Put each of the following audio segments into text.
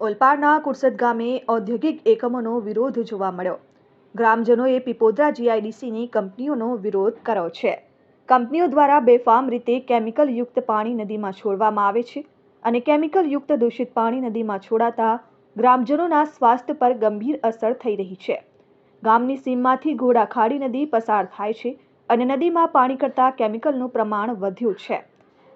ઓલપાડના કુરસદ ગામે ઔદ્યોગિક એકમોનો વિરોધ જોવા મળ્યો. ગ્રામજનોએ પીપોદરા જીઆઈડીસીની કંપનીઓનો વિરોધ કર્યો છે. કંપનીઓ દ્વારા બેફામ રીતે કેમિકલયુક્ત પાણી નદીમાં છોડવામાં આવે છે અને કેમિકલયુક્ત દૂષિત પાણી નદીમાં છોડાતા ગ્રામજનોના સ્વાસ્થ્ય પર ગંભીર અસર થઈ રહી છે. ગામની સીમમાંથી ઘોડાખાડી નદી પસાર થાય છે અને નદીમાં પાણી કરતાં કેમિકલનું પ્રમાણ વધ્યું છે.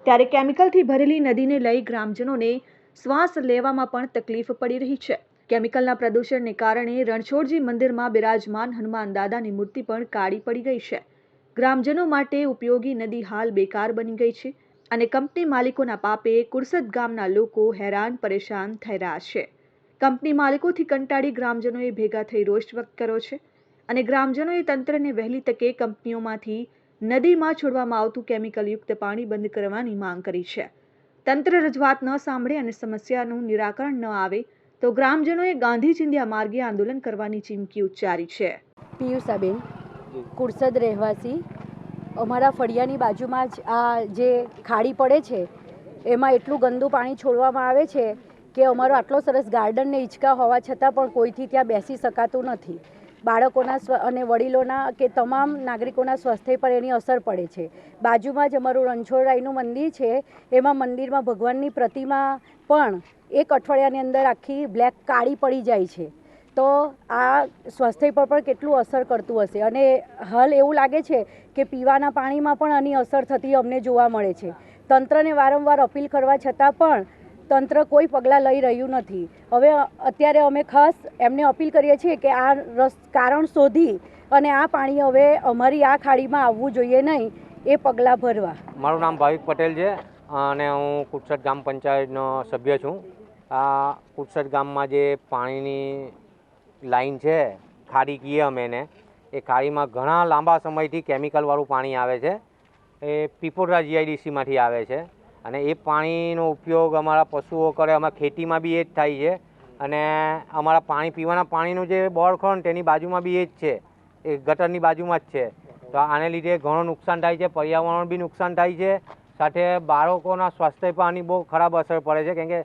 ત્યારે કેમિકલથી ભરેલી નદીને લઈ ગ્રામજનોને શ્વાસ લેવામાં પણ તકલીફ પડી રહી છે. કેમિકલના પ્રદૂષણને કારણે રણછોડજી મંદિરમાં બિરાજમાન હનુમાન દાદાની મૂર્તિ પણ કાળી પડી ગઈ છે. ગ્રામજનો માટે ઉપયોગી નદી હાલ બેકાર બની ગઈ છે અને કંપની માલિકોના પાપે કુરસદ ગામના લોકો હેરાન પરેશાન થઈ રહ્યા છે. કંપની માલિકોથી કંટાળી ગ્રામજનોએ ભેગા થઈ રોષ વ્યક્ત કર્યો છે અને ગ્રામજનોએ તંત્રને વહેલી તકે કંપનીઓમાંથી નદીમાં છોડવામાં આવતું કેમિકલયુક્ત પાણી બંધ કરવાની માંગ કરી છે. તંત્ર રજૂઆત ન સાંભળે અને સમસ્યાનું નિરાકરણ ન આવે તો ગ્રામજનોએ ગાંધી ચિંધ્યા માર્ગે આંદોલન કરવાની ચીમકી ઉચ્ચારી છે. પિયુષાબેન, કુરસદ રહેવાસી. અમારા ફળિયાની બાજુમાં જ આ જે ખાડી પડે છે એમાં એટલું ગંદુ પાણી છોડવામાં આવે છે કે અમારો આટલો સરસ ગાર્ડન ને હિંચકા હોવા છતાં પણ કોઈથી ત્યાં બેસી શકાતું નથી. બાળકોના અને વડીલોના કે તમામ નાગરિકોના સ્વાસ્થ્ય પર એની અસર પડે છે. બાજુમાં જ અમારું રણછોડરાયનું મંદિર છે. એમાં મંદિરમાં ભગવાનની પ્રતિમા પણ એક અઠવાડિયાની અંદર આખી બ્લેક કાળી પડી જાય છે. તો આ સ્વાસ્થ્ય પર પણ કેટલું અસર કરતું હશે અને હાલ એવું લાગે છે કે પીવાના પાણીમાં પણ આની અસર થતી અમને જોવા મળે છે. તંત્રને વારંવાર અપીલ કરવા છતાં પણ તંત્ર કોઈ પગલાં લઈ રહ્યું નથી. હવે અત્યારે અમે ખાસ એમને અપીલ કરીએ છીએ કે આ કારણ શોધી અને આ પાણી હવે અમારી આ ખાડીમાં આવવું જોઈએ નહીં, એ પગલાં ભરવા. મારું નામ ભાવિક પટેલ છે અને હું કુરસદ ગ્રામ પંચાયતનો સભ્ય છું. આ કુરસદ ગામમાં જે પાણીની લાઈન છે, ખાડી કહીએ અમે એને, એ ખાડીમાં ઘણા લાંબા સમયથી કેમિકલવાળું પાણી આવે છે. એ પીપોદરા જીઆઈડીસીમાંથી આવે છે અને એ પાણીનો ઉપયોગ અમારા પશુઓ કરે, અમારા ખેતીમાં બી એ જ થાય છે અને અમારા પાણી પીવાના પાણીનું જે બોર ખરો ને તેની બાજુમાં બી એ જ છે, એ ગટરની બાજુમાં જ છે. તો આને લીધે ઘણું નુકસાન થાય છે, પર્યાવરણ બી નુકસાન થાય છે, સાથે બાળકોના સ્વાસ્થ્ય પર આની બહુ ખરાબ અસર પડે છે, કેમ કે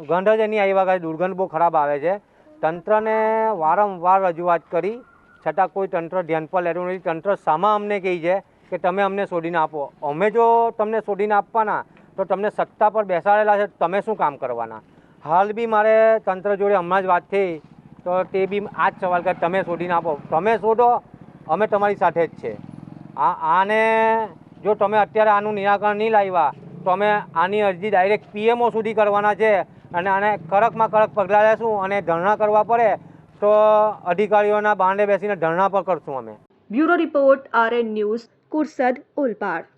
ગંધ જ એની આવ્યા કરે, દુર્ગંધ બહુ ખરાબ આવે છે. તંત્રને વારંવાર રજૂઆત કરી છતાં કોઈ તંત્ર ધ્યાન પર લેતું નથી. તંત્ર સામા અમને કહે છે કે તમે અમને શોધીને આપો. અમે જો તમને શોધીને આપવાના તો તમને સત્તા પર બેસાડેલા છે, તમે શું કામ કરવાના? હાલ બી મારે તંત્ર જોડે હમણાં જ વાત થઈ તો તે બી આ જ સવાલ કરે, તમે શોધીને આપો. તમે શોધો, અમે તમારી સાથે જ છે. આને જો તમે અત્યારે આનું નિરાકરણ નહીં લાવ્યા તો અમે આની અરજી ડાયરેક્ટ પીએમઓ સુધી કરવાના છે અને આને કડકમાં કડક પગલાં લેશું અને ધરણા કરવા પડે તો અધિકારીઓના બાંડે બેસીને ધરણા પર કરશું અમે. Bureau report, RN news, કુરસદ, Olpad.